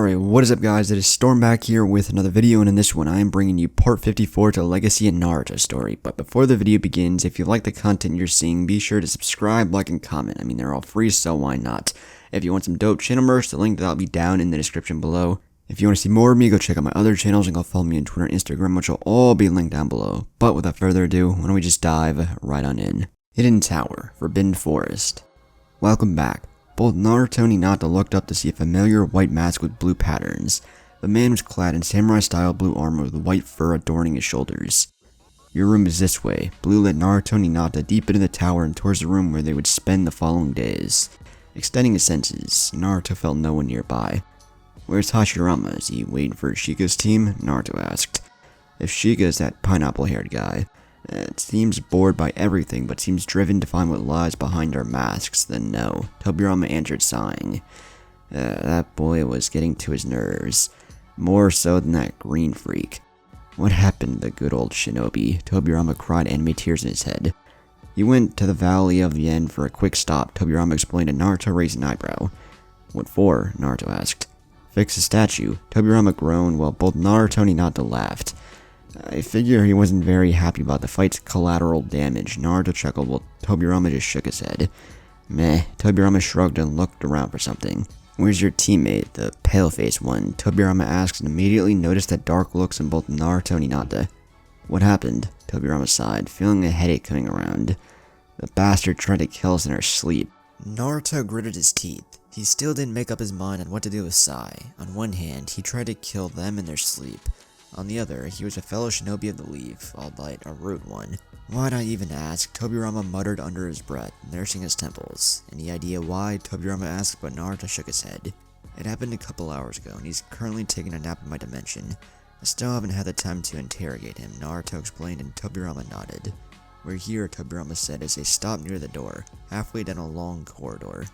Alright, what is up guys, it is Storm back here with another video, and in this one I am bringing you part 54 to Legacy and Naruto story. But before the video begins, if you like the content you're seeing, be sure to subscribe, like, and comment. I mean, they're all free, so why not? If you want some dope channel merch, the link that'll be down in the description below. If you want to see more of me, go check out my other channels and go follow me on Twitter and Instagram, which will all be linked down below. But without further ado, why don't we just dive right on in. Hidden Tower, Forbidden Forest. Welcome back. Both Naruto and Minato looked up to see a familiar white mask with blue patterns. The man was clad in samurai-style blue armor with white fur adorning his shoulders. Your room is this way. Blue led Naruto and Minato deep into the tower and towards the room where they would spend the following days. Extending his senses, Naruto felt no one nearby. Where's Hashirama? Is he waiting for Shika's team? Naruto asked. If Shika is that pineapple-haired guy, seems bored by everything, but seems driven to find what lies behind our masks, then no. Tobirama answered, sighing. That boy was getting to his nerves. More so than that green freak. What happened to the good old shinobi? Tobirama cried, anime tears in his head. He went to the Valley of the End for a quick stop, Tobirama explained, and Naruto raised an eyebrow. What for? Naruto asked. Fix the statue. Tobirama groaned while both Naruto and Minato laughed. I figure he wasn't very happy about the fight's collateral damage. Naruto chuckled while Tobirama just shook his head. Meh. Tobirama shrugged and looked around for something. Where's your teammate, the pale-faced one? Tobirama asked and immediately noticed that dark looks in both Naruto and Minato. What happened? Tobirama sighed, feeling a headache coming around. The bastard tried to kill us in our sleep. Naruto gritted his teeth. He still didn't make up his mind on what to do with Sai. On one hand, he tried to kill them in their sleep. On the other, he was a fellow shinobi of the Leaf, albeit a rude one. Why'd I even ask? Tobirama muttered under his breath, nursing his temples. Any idea why? Tobirama asked, but Naruto shook his head. It happened a couple hours ago, and he's currently taking a nap in my dimension. I still haven't had the time to interrogate him, Naruto explained, and Tobirama nodded. We're here, Tobirama said as they stopped near the door, halfway down a long corridor.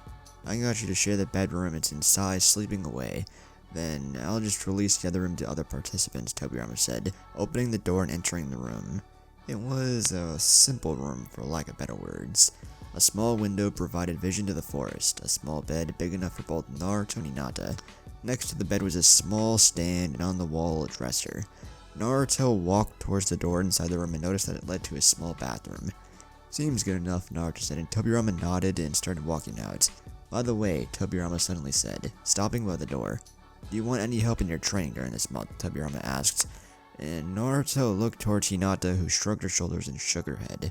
I got you to share the bedroom, it's in Sai sleeping away. Then, I'll just release the other room to other participants, Tobirama said, opening the door and entering the room. It was a simple room, for lack of better words. A small window provided vision to the forest, a small bed big enough for both Naruto and Minato. Next to the bed was a small stand, and on the wall a dresser. Naruto walked towards the door inside the room and noticed that it led to a small bathroom. Seems good enough, Naruto said, and Tobirama nodded and started walking out. By the way, Tobirama suddenly said, stopping by the door. Do you want any help in your training during this month? Tobirama asked, and Naruto looked towards Hinata, who shrugged her shoulders and shook her head.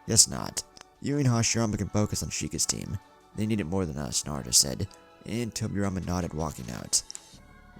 Guess not. You and Hashirama can focus on Shika's team. They need it more than us, Naruto said, and Tobirama nodded, walking out.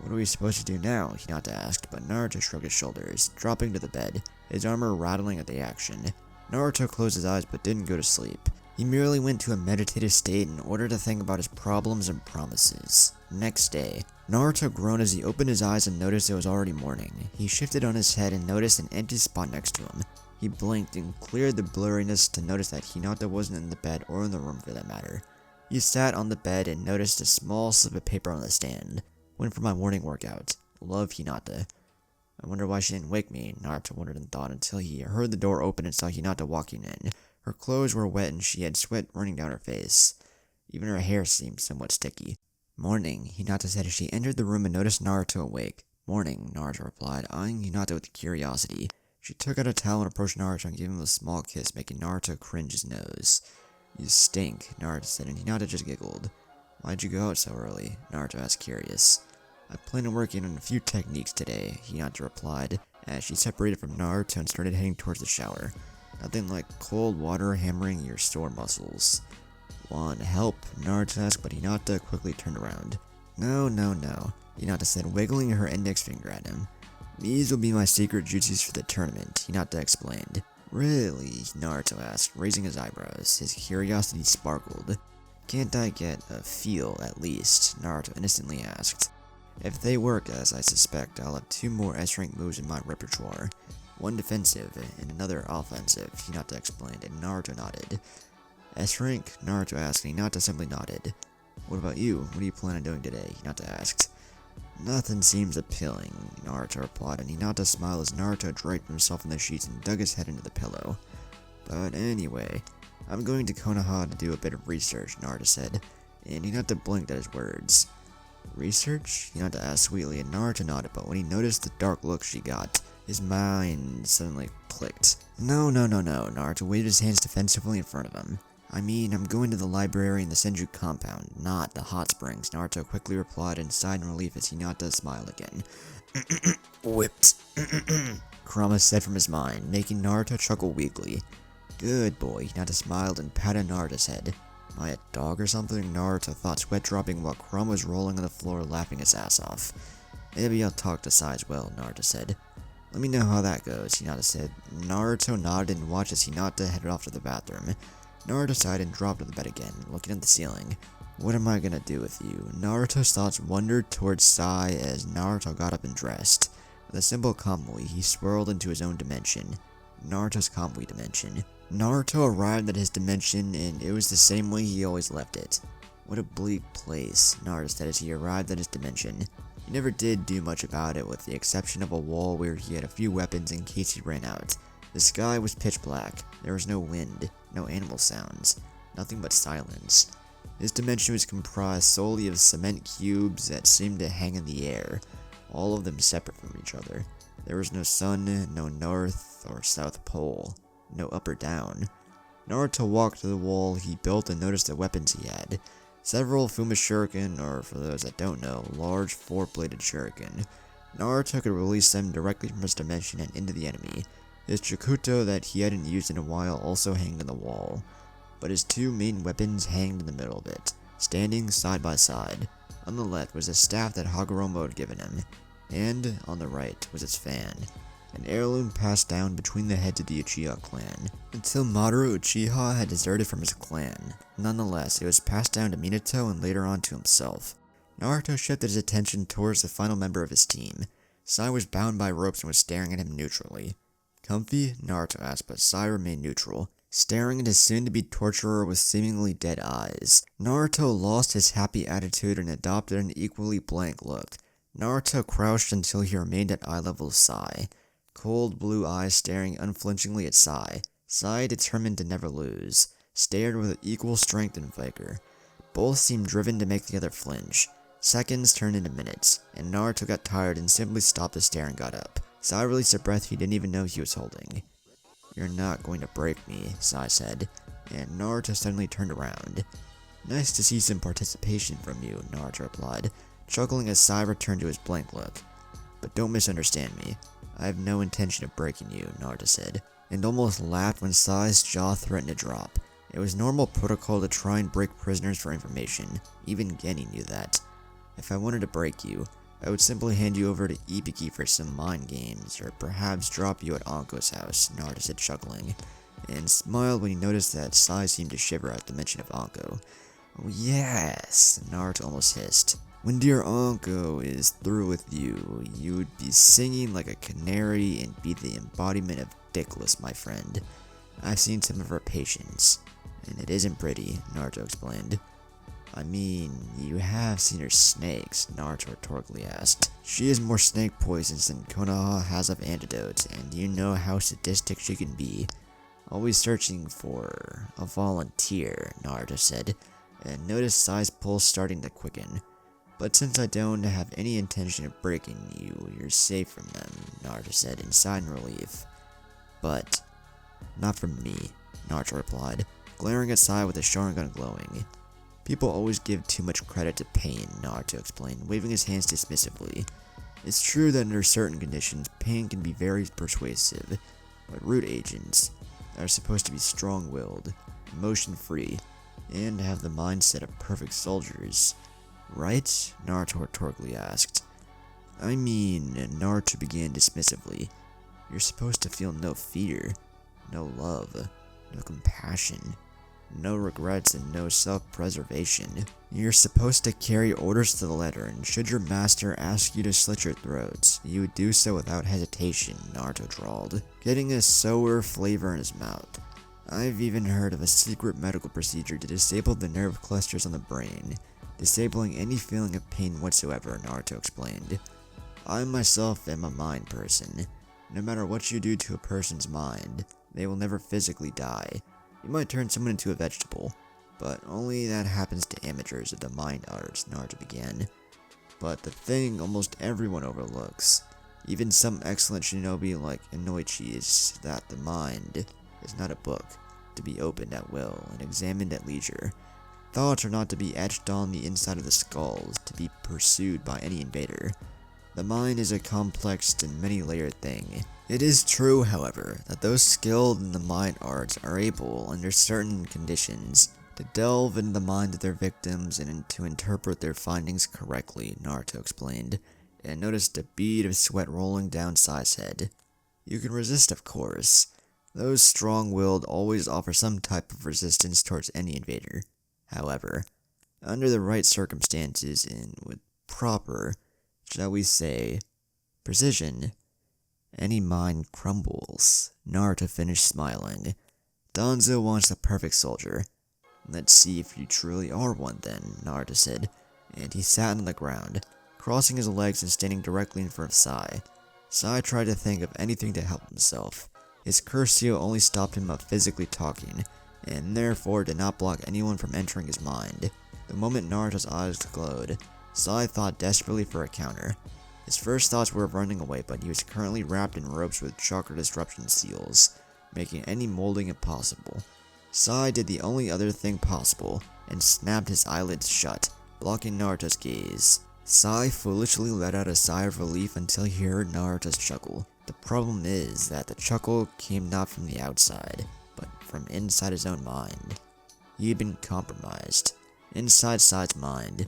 What are we supposed to do now? Hinata asked, but Naruto shrugged his shoulders, dropping to the bed, his armor rattling at the action. Naruto closed his eyes but didn't go to sleep. He merely went to a meditative state in order to think about his problems and promises. Next day, Naruto groaned as he opened his eyes and noticed it was already morning. He shifted on his head and noticed an empty spot next to him. He blinked and cleared the blurriness to notice that Hinata wasn't in the bed or in the room for that matter. He sat on the bed and noticed a small slip of paper on the stand. Went for my morning workout. Love, Hinata. I wonder why she didn't wake me, Naruto wondered and thought until he heard the door open and saw Hinata walking in. Her clothes were wet and she had sweat running down her face. Even her hair seemed somewhat sticky. Morning, Hinata said as she entered the room and noticed Naruto awake. Morning, Naruto replied, eyeing Hinata with curiosity. She took out a towel and approached Naruto and gave him a small kiss, making Naruto cringe his nose. You stink, Naruto said, and Hinata just giggled. Why'd you go out so early? Naruto asked, curious. I plan on working on a few techniques today, Hinata replied, as she separated from Naruto and started heading towards the shower. Nothing like cold water hammering your sore muscles. Want help? Naruto asked, but Hinata quickly turned around. No, Hinata said, wiggling her index finger at him. These will be my secret jutsus for the tournament, Hinata explained. Really? Naruto asked, raising his eyebrows. His curiosity sparkled. Can't I get a feel, at least? Naruto innocently asked. If they work as I suspect, I'll have 2 more S-rank moves in my repertoire. One defensive, and another offensive, Hinata explained, and Naruto nodded. S-rank? Naruto asked, and Hinata simply nodded. What about you? What do you plan on doing today? Hinata asked. Nothing seems appealing, Naruto replied, and Hinata smiled as Naruto draped himself in the sheets and dug his head into the pillow. But anyway, I'm going to Konoha to do a bit of research, Naruto said, and Hinata blinked at his words. Research? Hinata asked sweetly, and Naruto nodded, but when he noticed the dark look she got, his mind suddenly clicked. No, Naruto waved his hands defensively in front of him. I mean, I'm going to the library in the Senju compound, not the hot springs, Naruto quickly replied and sighed in relief as Hinata smiled again. Whipped. Kurama said from his mind, making Naruto chuckle weakly. Good boy, Hinata smiled and patted Naruto's head. Am I a dog or something? Naruto thought, sweat dropping while Kurama was rolling on the floor laughing his ass off. Maybe I'll talk to Sai as well, Naruto said. Let me know how that goes, Hinata said. Naruto nodded and watched as Hinata headed off to the bathroom. Naruto sighed and dropped to the bed again, looking at the ceiling. What am I gonna do with you? Naruto's thoughts wandered towards Sai as Naruto got up and dressed. With a simple kamui, he swirled into his own dimension. Naruto's kamui dimension. Naruto arrived at his dimension, and it was the same way he always left it. What a bleak place, Naruto said as he arrived at his dimension. He never did do much about it, with the exception of a wall where he had a few weapons in case he ran out. The sky was pitch black. There was no wind, no animal sounds, nothing but silence. His dimension was comprised solely of cement cubes that seemed to hang in the air, all of them separate from each other. There was no sun, no north or south pole, no up or down. Naruto walked to the wall he built and noticed the weapons he had. Several Fuma shuriken, or for those that don't know, large 4-bladed shuriken. Naruto could release them directly from his dimension and into the enemy. His Chikuto that he hadn't used in a while also hanged on the wall, but his two main weapons hanged in the middle of it, standing side by side. On the left was a staff that Hagoromo had given him, and on the right was its fan, an heirloom passed down between the heads of the Uchiha clan, until Madara Uchiha had deserted from his clan. Nonetheless, it was passed down to Minato and later on to himself. Naruto shifted his attention towards the final member of his team. Sai was bound by ropes and was staring at him neutrally. Comfy? Naruto asked, but Sai remained neutral, staring at his soon-to-be torturer with seemingly dead eyes. Naruto lost his happy attitude and adopted an equally blank look. Naruto crouched until he remained at eye level with Sai, cold blue eyes staring unflinchingly at Sai. Sai, determined to never lose, stared with equal strength and vigor. Both seemed driven to make the other flinch. Seconds turned into minutes, and Naruto got tired and simply stopped the stare and got up. Sai released a breath he didn't even know he was holding. You're not going to break me, Sai said, and Naruto suddenly turned around. Nice to see some participation from you, Naruto replied, chuckling as Sai returned to his blank look. But don't misunderstand me. I have no intention of breaking you, Naruto said, and almost laughed when Sai's jaw threatened to drop. It was normal protocol to try and break prisoners for information. Even Geni knew that. If I wanted to break you, I would simply hand you over to Ibiki for some mind games, or perhaps drop you at Anko's house, Naruto said chuckling, and smiled when he noticed that Sai seemed to shiver at the mention of Anko. Oh yes, Naruto almost hissed. When dear Anko is through with you, you would be singing like a canary and be the embodiment of dickless, my friend. I've seen some of her patience, and it isn't pretty, Naruto explained. I mean, you have seen her snakes, Naruto rhetorically asked. She has more snake poisons than Konoha has of antidotes, and you know how sadistic she can be. Always searching for a volunteer, Naruto said, and noticed Sai's pulse starting to quicken. But since I don't have any intention of breaking you, you're safe from them, Naruto said in silent relief. But not from me, Naruto replied, glaring at Sai with the Sharingan glowing. People always give too much credit to pain, Naruto explained, waving his hands dismissively. It's true that under certain conditions, pain can be very persuasive, but root agents are supposed to be strong-willed, emotion-free, and have the mindset of perfect soldiers. Right? Naruto rhetorically asked. I mean, Naruto began dismissively. You're supposed to feel no fear, no love, no compassion, no regrets, and no self-preservation. You're supposed to carry orders to the letter, and should your master ask you to slit your throats, you would do so without hesitation, Naruto drawled, getting a sour flavor in his mouth. I've even heard of a secret medical procedure to disable the nerve clusters on the brain, disabling any feeling of pain whatsoever, Naruto explained. I myself am a mind person. No matter what you do to a person's mind, they will never physically die. You might turn someone into a vegetable, but only that happens to amateurs of the mind arts, Naruto began. But the thing almost everyone overlooks, even some excellent shinobi like Inoichi, is that the mind is not a book to be opened at will and examined at leisure. Thoughts are not to be etched on the inside of the skulls to be pursued by any invader. The mind is a complex and many-layered thing. It is true, however, that those skilled in the mind arts are able, under certain conditions, to delve into the mind of their victims and to interpret their findings correctly, Naruto explained, and noticed a bead of sweat rolling down Sai's head. You can resist, of course. Those strong-willed always offer some type of resistance towards any invader. However, under the right circumstances and with proper, shall we say, precision, any mind crumbles. Naruto finished smiling. Danzo wants the perfect soldier. Let's see if you truly are one then, Naruto said, and he sat on the ground, crossing his legs and standing directly in front of Sai. Sai tried to think of anything to help himself. His Curcio only stopped him from physically talking, and therefore did not block anyone from entering his mind. The moment Naruto's eyes glowed, Sai thought desperately for a counter. His first thoughts were of running away, but he was currently wrapped in ropes with chakra disruption seals, making any molding impossible. Sai did the only other thing possible, and snapped his eyelids shut, blocking Naruto's gaze. Sai foolishly let out a sigh of relief until he heard Naruto's chuckle. The problem is that the chuckle came not from the outside, but from inside his own mind. He had been compromised. Inside Sai's mind,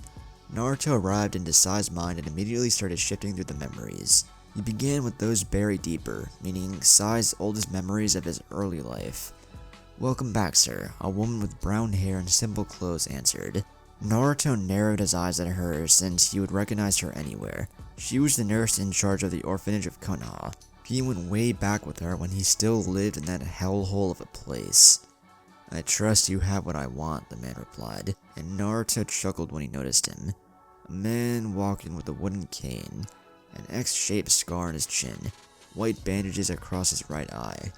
Naruto arrived into Sai's mind and immediately started shifting through the memories. He began with those buried deeper, meaning Sai's oldest memories of his early life. "Welcome back, sir," a woman with brown hair and simple clothes answered. Naruto narrowed his eyes at her since he would recognize her anywhere. She was the nurse in charge of the orphanage of Konoha. He went way back with her when he still lived in that hellhole of a place. "I trust you have what I want," the man replied, and Naruto chuckled when he noticed him. A man walking with a wooden cane, an X-shaped scar on his chin, white bandages across his right eye.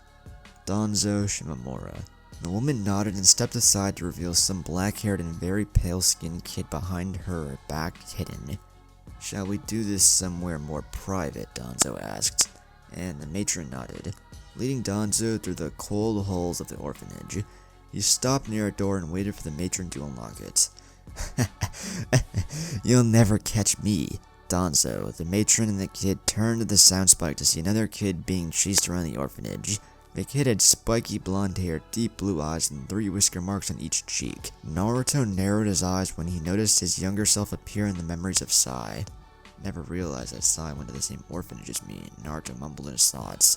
Danzo Shimamura. The woman nodded and stepped aside to reveal some black-haired and very pale-skinned kid behind her back hidden. "Shall we do this somewhere more private?" Danzo asked, and the matron nodded, leading Danzo through the cold halls of the orphanage. He stopped near a door and waited for the matron to unlock it. "You'll never catch me." Danzo, the matron, and the kid turned to the sound spike to see another kid being chased around the orphanage. The kid had spiky blonde hair, deep blue eyes, and 3 whisker marks on each cheek. Naruto narrowed his eyes when he noticed his younger self appear in the memories of Sai. "Never realized that Sai went to the same orphanage as me," Naruto mumbled in his thoughts.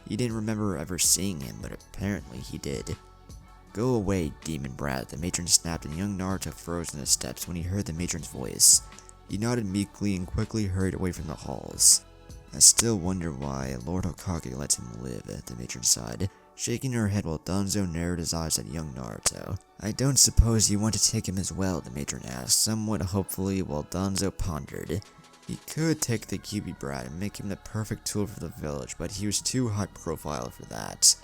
He didn't remember ever seeing him, but apparently he did. "Go away, demon brat," the matron snapped, and young Naruto froze in his steps when he heard the matron's voice. He nodded meekly and quickly hurried away from the halls. "I still wonder why Lord Hokage lets him live," the matron sighed, shaking her head while Danzo narrowed his eyes at young Naruto. "I don't suppose you want to take him as well?" the matron asked, somewhat hopefully, while Danzo pondered. He could take the Kyuubi brat and make him the perfect tool for the village, but he was too high profile for that.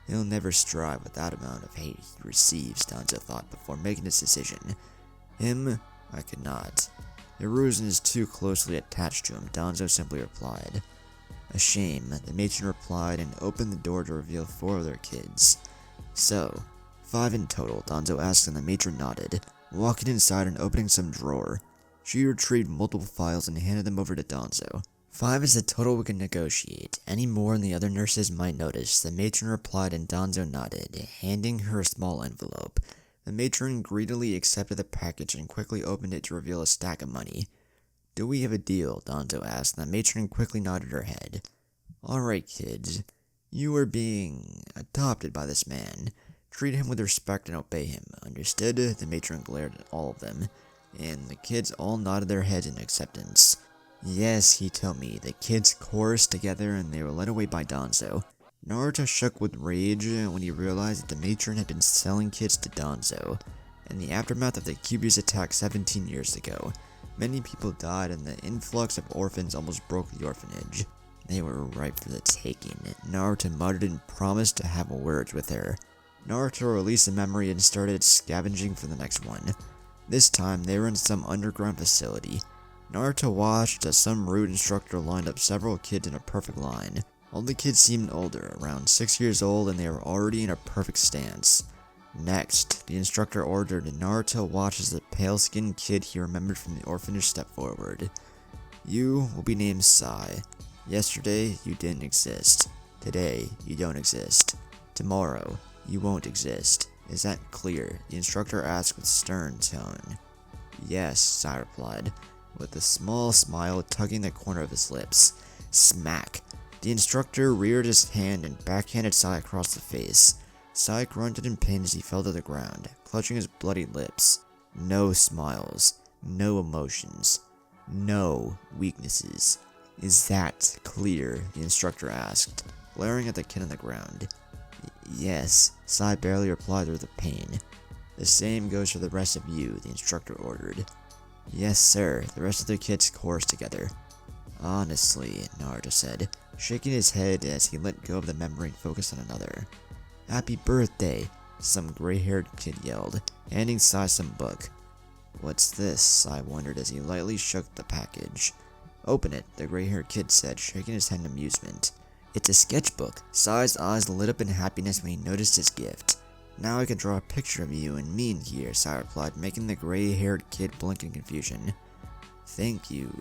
He'll never strive with that amount of hate he receives, Danzo thought before making his decision. Him, I could not. Hiruzen is too closely attached to him, Danzo simply replied. "A shame," the matron replied and opened the door to reveal 4 other kids. "So, 5 in total," Danzo asked, and the matron nodded, walking inside and opening some drawer. She retrieved multiple files and handed them over to Danzo. 5 is the total we can negotiate. Any more and the other nurses might notice," the matron replied, and Danzo nodded, handing her a small envelope. The matron greedily accepted the package and quickly opened it to reveal a stack of money. "Do we have a deal?" Danzo asked, and the matron quickly nodded her head. "Alright, kids. You are being adopted by this man. Treat him with respect and obey him. Understood?" The matron glared at all of them, and the kids all nodded their heads in acceptance. "Yes," he told me. The kids chorused together and they were led away by Danzo. Naruto shook with rage when he realized that the matron had been selling kids to Danzo. In the aftermath of the Kyuubi's attack 17 years ago, many people died and the influx of orphans almost broke the orphanage. They were ripe for the taking. Naruto muttered and promised to have words with her. Naruto released the memory and started scavenging for the next one. This time, they were in some underground facility. Naruto watched as some rude instructor lined up several kids in a perfect line. All the kids seemed older, around 6 years old, and they were already in a perfect stance. Next, the instructor ordered Naruto watch as the pale-skinned kid he remembered from the orphanage stepped forward. You will be named Sai. Yesterday, you didn't exist. Today, you don't exist. Tomorrow, you won't exist. Is that clear? The instructor asked with stern tone. Yes, Sai replied, with a small smile tugging the corner of his lips. Smack! The instructor reared his hand and backhanded Sai across the face. Sai grunted in pain as he fell to the ground, clutching his bloody lips. No smiles, no emotions, no weaknesses. Is that clear? The instructor asked, glaring at the kid on the ground. Yes, Sai barely replied through the pain. The same goes for the rest of you, the instructor ordered. Yes, sir, the rest of the kids chorused together. Honestly, Naruto said, shaking his head as he let go of the memory and focused on another. Happy birthday, some gray-haired kid yelled, handing Sai some book. What's this? Sai wondered as he lightly shook the package. Open it, the gray-haired kid said, shaking his head in amusement. It's a sketchbook. Sai's eyes lit up in happiness when he noticed his gift. Now I can draw a picture of you and me in here, Sai replied, making the gray-haired kid blink in confusion. Thank you,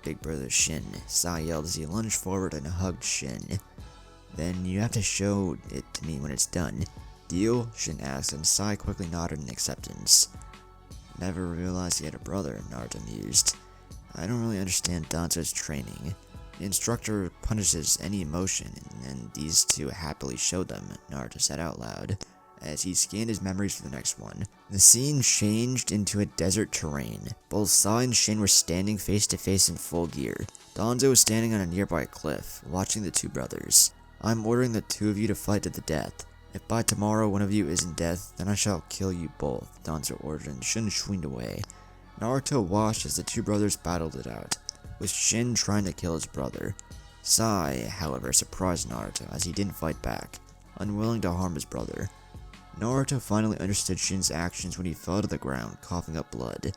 big brother Shin, Sai yelled as he lunged forward and hugged Shin. Then you have to show it to me when it's done. Deal? Shin asked, and Sai quickly nodded in acceptance. Never realized he had a brother, Naruto mused. I don't really understand Danzo's training. The instructor punishes any emotion, and these two happily show them, Naruto said out loud, as he scanned his memories for the next one. The scene changed into a desert terrain. Both Sai and Shin were standing face to face in full gear. Danzo was standing on a nearby cliff, watching the two brothers. I'm ordering the two of you to fight to the death. If by tomorrow one of you isn't dead, then I shall kill you both, Danzo ordered, and Shin swinged away. Naruto watched as the two brothers battled it out, with Shin trying to kill his brother. Sai, however, surprised Naruto as he didn't fight back, unwilling to harm his brother. Naruto finally understood Shin's actions when he fell to the ground, coughing up blood.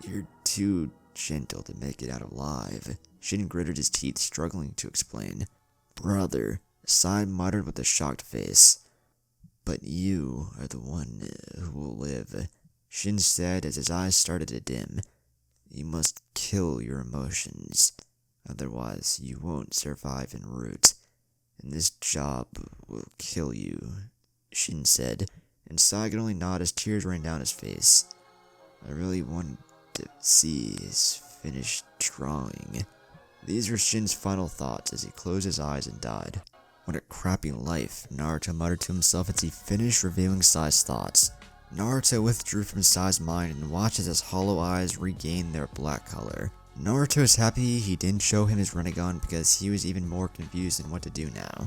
You're too gentle to make it out alive. Shin gritted his teeth, struggling to explain. Brother, Sai muttered with a shocked face. But you are the one who will live, Shin said as his eyes started to dim. You must kill your emotions, otherwise you won't survive en route, and this job will kill you, Shin said, and Sai could only nod as tears rained down his face. I really wanted to see his finished drawing. These were Shin's final thoughts as he closed his eyes and died. What a crappy life, Naruto muttered to himself as he finished reviewing Sai's thoughts. Naruto withdrew from Sai's mind and watched as his hollow eyes regained their black color. Naruto was happy he didn't show him his Rinnegan because he was even more confused in what to do now.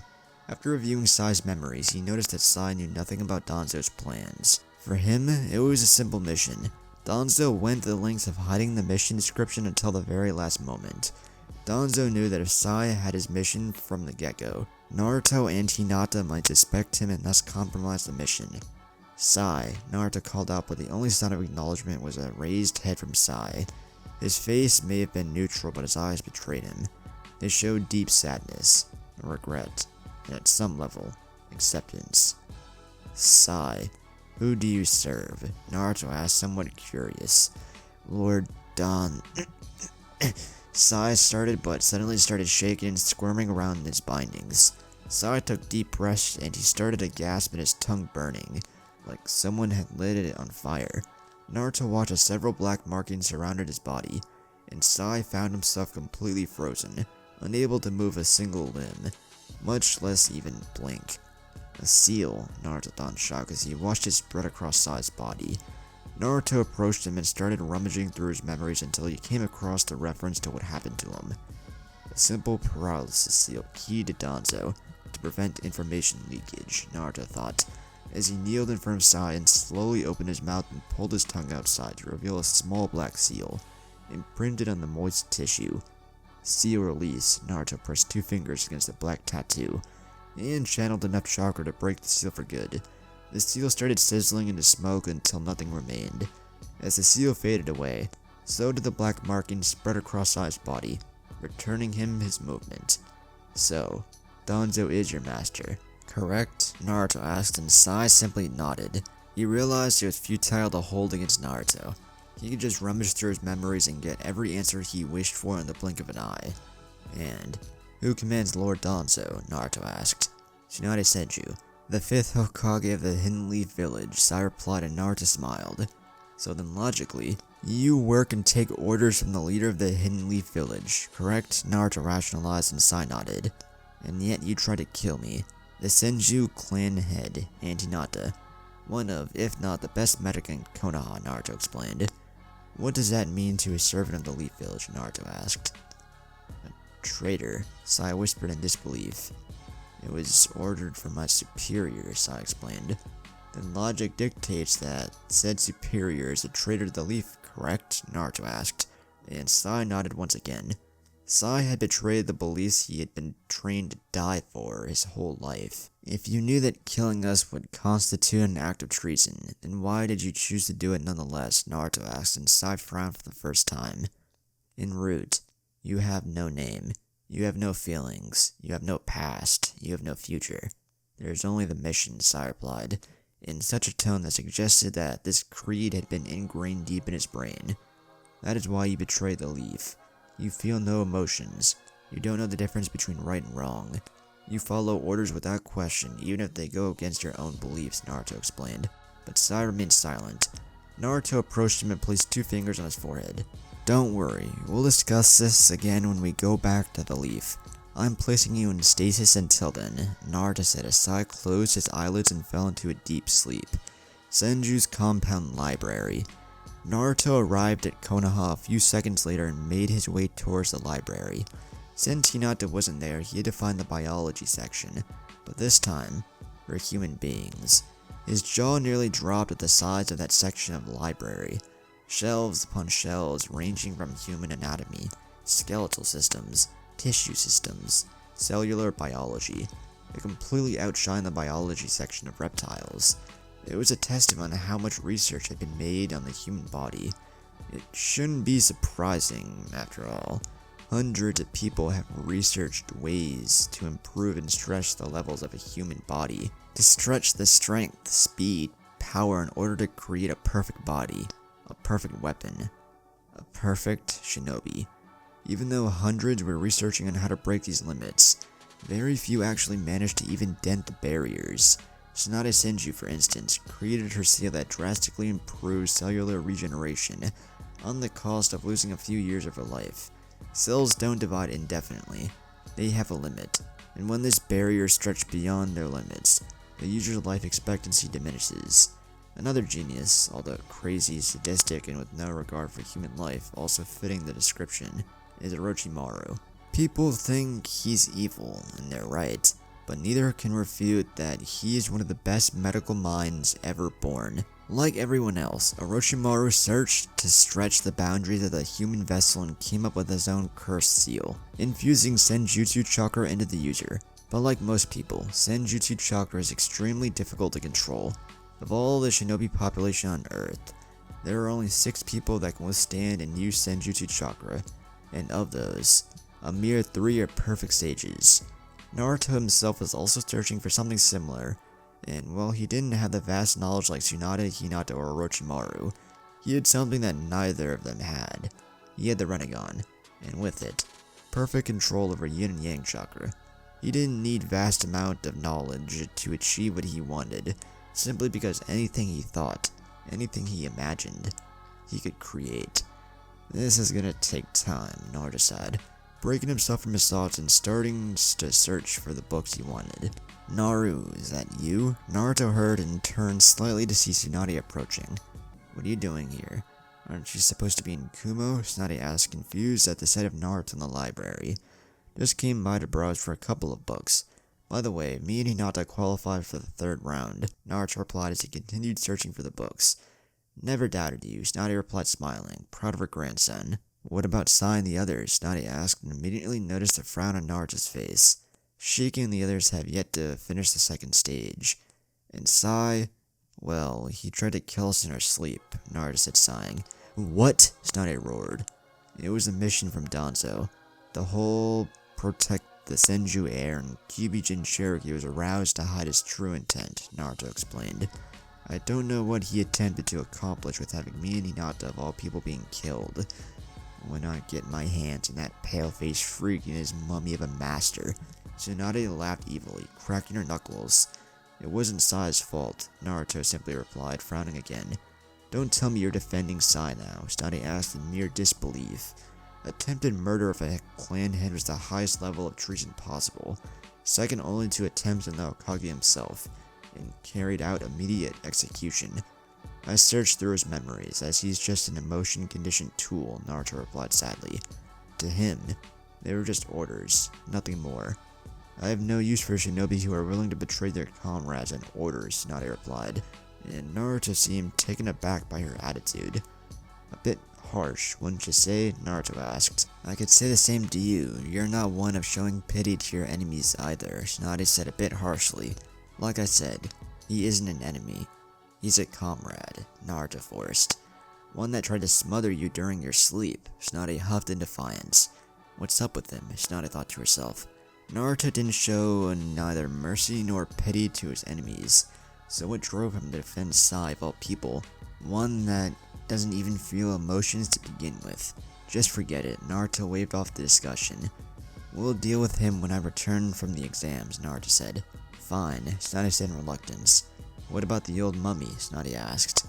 After reviewing Sai's memories, he noticed that Sai knew nothing about Danzo's plans. For him, it was a simple mission. Danzo went to the lengths of hiding the mission description until the very last moment. Danzo knew that if Sai had his mission from the get-go, Naruto and Hinata might suspect him and thus compromise the mission. Sai, Naruto called out, but the only sign of acknowledgement was a raised head from Sai. His face may have been neutral, but his eyes betrayed him. They showed deep sadness, regret, and at some level, acceptance. Sai, who do you serve? Naruto asked, somewhat curious. Lord Dan... Sai started, but suddenly started shaking and squirming around in his bindings. Sai took deep breaths and he started to gasp and his tongue burning, like someone had lit it on fire. Naruto watched as several black markings surrounded his body, and Sai found himself completely frozen, unable to move a single limb, much less even blink. A seal, Naruto thought in shock as he watched it spread across Sai's body. Naruto approached him and started rummaging through his memories until he came across the reference to what happened to him. A simple paralysis seal key to Danzo to prevent information leakage, Naruto thought, as he kneeled in front of Sai and slowly opened his mouth and pulled his tongue outside to reveal a small black seal, imprinted on the moist tissue. Seal release, Naruto pressed 2 fingers against the black tattoo, and channeled enough chakra to break the seal for good. The seal started sizzling into smoke until nothing remained. As the seal faded away, So did the black markings spread across Sai's body, returning him his movement. So, Danzo is your master, correct? Naruto asked, and Sai simply nodded. He realized it was futile to hold against Naruto. He could just rummage through his memories and get every answer he wished for in the blink of an eye. And, who commands Lord Danzo? Naruto asked. Tsunade Senju, the 5th Hokage of the Hidden Leaf Village, Sai replied, and Naruto smiled. So then logically, you work and take orders from the leader of the Hidden Leaf Village, correct? Naruto rationalized, and Sai nodded. And yet you try to kill me. The Senju clan head, and Hinata. One of, if not the best medic in Konoha, Naruto explained. What does that mean to a servant of the Leaf Village? Naruto asked. A traitor, Sai whispered in disbelief. It was ordered from my superior, Sai explained. Then logic dictates that said superior is a traitor to the Leaf, correct? Naruto asked, and Sai nodded once again. Sai had betrayed the beliefs he had been trained to die for his whole life. If you knew that killing us would constitute an act of treason, then why did you choose to do it nonetheless? Naruto asked, and Sai frowned for the first time. En route, you have no name. You have no feelings. You have no past. You have no future. There is only the mission, Sai replied, in such a tone that suggested that this creed had been ingrained deep in his brain. That is why you betrayed the Leaf. You feel no emotions. You don't know the difference between right and wrong. You follow orders without question, even if they go against your own beliefs, Naruto explained. But Sai remained silent. Naruto approached him and placed 2 fingers on his forehead. Don't worry, we'll discuss this again when we go back to the Leaf. I'm placing you in stasis until then, Naruto said as Sai closed his eyelids and fell into a deep sleep. Senju's compound library. Naruto arrived at Konoha a few seconds later and made his way towards the library. Since Hinata wasn't there, he had to find the biology section, but this time, for human beings. His jaw nearly dropped at the size of that section of the library. Shelves upon shelves ranging from human anatomy, skeletal systems, tissue systems, cellular biology. It completely outshined the biology section of reptiles. It was a testament to how much research had been made on the human body. It shouldn't be surprising, after all. Hundreds of people have researched ways to improve and stretch the levels of a human body, to stretch the strength, speed, power in order to create a perfect body, a perfect weapon, a perfect shinobi. Even though hundreds were researching on how to break these limits, very few actually managed to even dent the barriers. Tsunade Senju, for instance, created her seal that drastically improves cellular regeneration, on the cost of losing a few years of her life. Cells don't divide indefinitely, they have a limit, and when this barrier stretches beyond their limits, the user's life expectancy diminishes. Another genius, although crazy, sadistic, and with no regard for human life, also fitting the description, is Orochimaru. People think he's evil, and they're right, but neither can refute that he is one of the best medical minds ever born. Like everyone else, Orochimaru searched to stretch the boundaries of the human vessel and came up with his own cursed seal, infusing Senjutsu chakra into the user. But like most people, Senjutsu chakra is extremely difficult to control. Of all the shinobi population on Earth, there are only 6 people that can withstand and use Senjutsu chakra, and of those, a mere 3 are perfect sages. Naruto himself was also searching for something similar, and while he didn't have the vast knowledge like Tsunade, Hinata, or Orochimaru, he had something that neither of them had. He had the Rinnegan, and with it, perfect control over yin and yang chakra. He didn't need vast amount of knowledge to achieve what he wanted, simply because anything he thought, anything he imagined, he could create. This is gonna take time, Naruto said, breaking himself from his thoughts and starting to search for the books he wanted. Naru, is that you? Naruto heard and turned slightly to see Tsunade approaching. What are you doing here? Aren't you supposed to be in Kumo? Tsunade asked, confused at the sight of Naruto in the library. Just came by to browse for a couple of books. By the way, me and Hinata qualified for the 3rd round, Naruto replied as he continued searching for the books. Never doubted you, Tsunade replied smiling, proud of her grandson. What about Sai and the others? Tsunade asked, and immediately noticed a frown on Naruto's face. Shiki and the others have yet to finish the 2nd stage. And Sai, well, he tried to kill us in our sleep, Naruto said sighing. What? Tsunade roared. It was a mission from Danzo. The whole protect the Senju heir and Kyubi-jin Cherokee was aroused to hide his true intent, Naruto explained. I don't know what he attempted to accomplish with having me and Hinata of all people being killed. When I get my hands on that pale-faced freak and his mummy of a master. Tsunade laughed evilly, cracking her knuckles. It wasn't Sai's fault, Naruto simply replied, frowning again. Don't tell me you're defending Sai now, Tsunade asked in mere disbelief. Attempted murder of a clan head was the highest level of treason possible, second only to attempts on the Hokage himself, and carried out immediate execution. I searched through his memories, as he's just an emotion-conditioned tool, Naruto replied sadly. To him, they were just orders, nothing more. I have no use for shinobi who are willing to betray their comrades and orders, Tsunade replied, and Naruto seemed taken aback by her attitude. A bit harsh, wouldn't you say? Naruto asked. I could say the same to you. You're not one of showing pity to your enemies either, Tsunade said a bit harshly. Like I said, he isn't an enemy. He's a comrade, Naruto forced. One that tried to smother you during your sleep, Tsunade huffed in defiance. What's up with him? Tsunade thought to herself. Naruto didn't show neither mercy nor pity to his enemies, so what drove him to defend Sai of all people? One that doesn't even feel emotions to begin with. Just forget it, Naruto waved off the discussion. We'll deal with him when I return from the exams, Naruto said. Fine, Tsunade said in reluctance. What about the old mummy? Tsunade asked.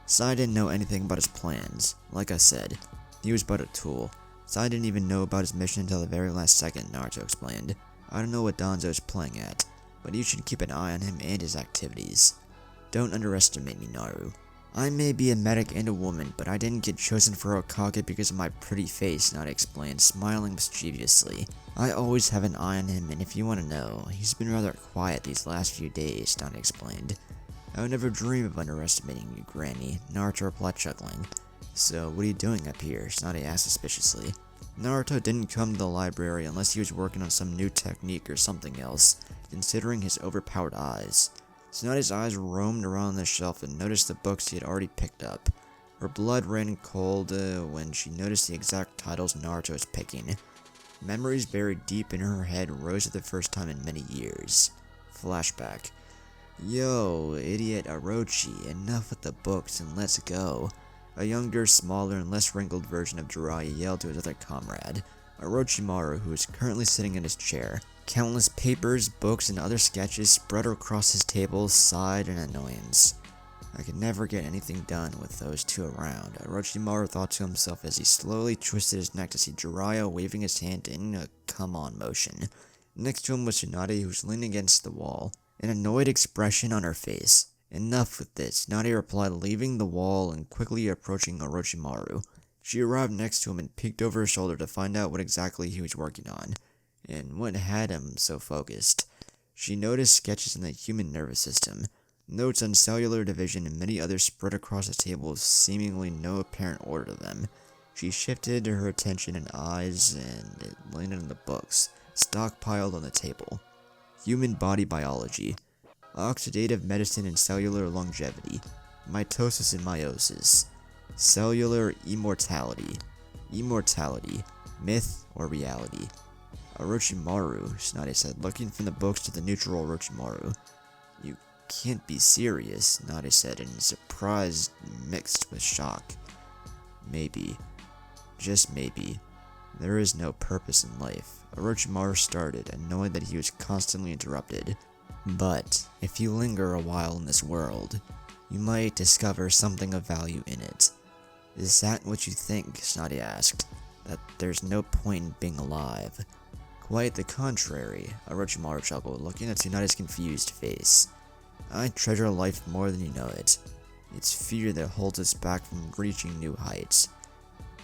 Sai didn't know anything about his plans. Like I said, he was but a tool. Sai didn't even know about his mission until the very last second, Naruto explained. I don't know what Danzo is playing at, but you should keep an eye on him and his activities. Don't underestimate me, Naru. I may be a medic and a woman, but I didn't get chosen for Hokage because of my pretty face, Tsunade explained, smiling mischievously. I always have an eye on him, and if you want to know, he's been rather quiet these last few days, Tsunade explained. I would never dream of underestimating you, Granny, Naruto replied, chuckling. So, what are you doing up here? Tsunade asked suspiciously. Naruto didn't come to the library unless he was working on some new technique or something else, considering his overpowered eyes. Tsunade's eyes roamed around the shelf and noticed the books he had already picked up. Her blood ran cold when she noticed the exact titles Naruto was picking. Memories buried deep in her head rose for the first time in many years. Flashback. Yo, idiot Orochi, enough with the books and let's go. A younger, smaller, and less wrinkled version of Jiraiya yelled to his other comrade, Orochimaru, who was currently sitting in his chair. Countless papers, books, and other sketches spread across his table sighed in annoyance. I could never get anything done with those two around, Orochimaru thought to himself as he slowly twisted his neck to see Jiraiya waving his hand in a come-on motion. Next to him was Tsunade, who was leaning against the wall, an annoyed expression on her face. Enough with this, Tsunade replied, leaving the wall and quickly approaching Orochimaru. She arrived next to him and peeked over her shoulder to find out what exactly he was working on, and what had him so focused. She noticed sketches in the human nervous system, notes on cellular division, and many others spread across the table with seemingly no apparent order to them. She shifted her attention and eyes, and it landed on the books, stockpiled on the table. Human body biology, oxidative medicine and cellular longevity, mitosis and meiosis, cellular immortality, myth or reality. Orochimaru, Tsunade said, looking from the books to the neutral Orochimaru. You can't be serious, Tsunade said in surprise mixed with shock. Maybe. Just maybe. There is no purpose in life. Orochimaru started, annoyed that he was constantly interrupted. But, if you linger a while in this world, you might discover something of value in it. Is that what you think? Tsunade asked. That there's no point in being alive? Quite the contrary, Orochimaru chuckled, looking at Tsunade's confused face. I treasure life more than you know it. It's fear that holds us back from reaching new heights.